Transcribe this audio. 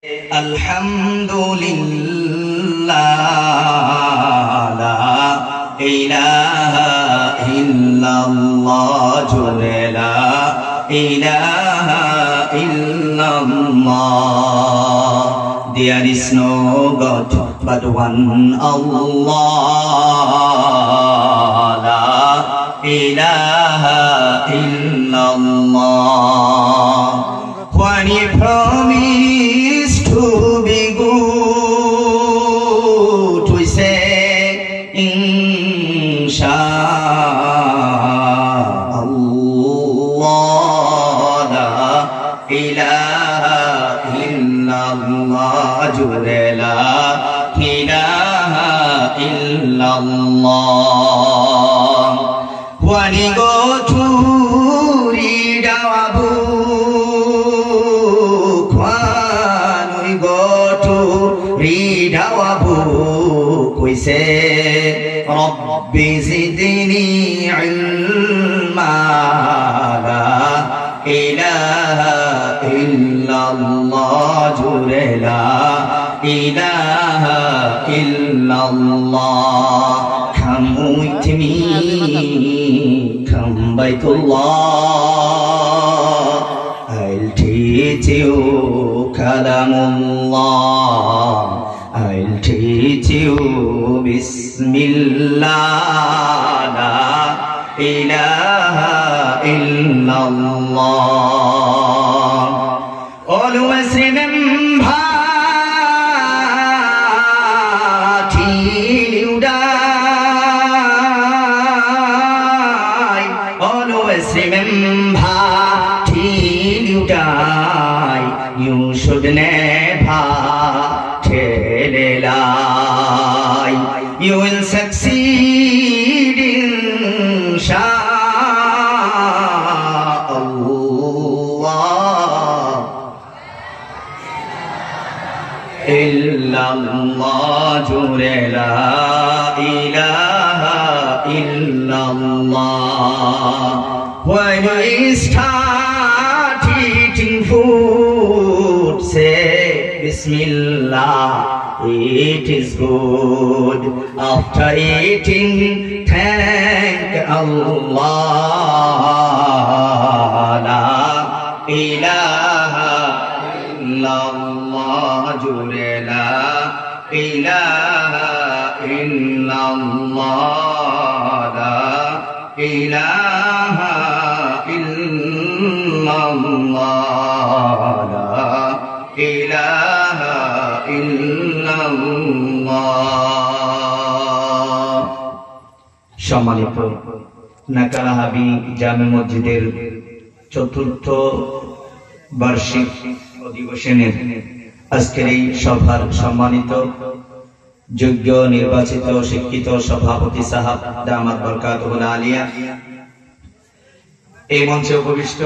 আলহামদুলিল্লাহ লা ইলাহা ইল্লাল্লাহ জোরে লা ইলাহা ইল্লাল্লাহ। There is no God but one Allah, la ilaha illallah. When He promised to be good, we say Inshallah, la ilaha illallah, jure la ilaha illallah. When He go to read our book, when we go to read our book, we say Rabbi zidni ilma, la ilaha illallah, jure la ilaha illallah. Come with me, come Baitullah, I'll teach you Kalamullah, I'll teach you Bismillah, la ilaha illallah. Always remember till you die, always remember till you die, you should never tell a lie. You will succeed Insha'Allah. Illallah, jure la ilaha illallah. When we start eating food, say Bismillah, it is good. After eating, thank Allah, la ilaha illallah, jure la ilaha illallah, la ilaha illallah, la ilaha illallah. সম্মানিত নাকালাহাবি জামে মসজিদের চতুর্থ বার্ষিক অধিবেশনের আজকের এই সভার সম্মানিত যোগ্য নির্বাচিত শিক্ষিত সভাপতি সাহাব দামাত বরকাতুল আলিয়া, এই মঞ্চে উপবিষ্ট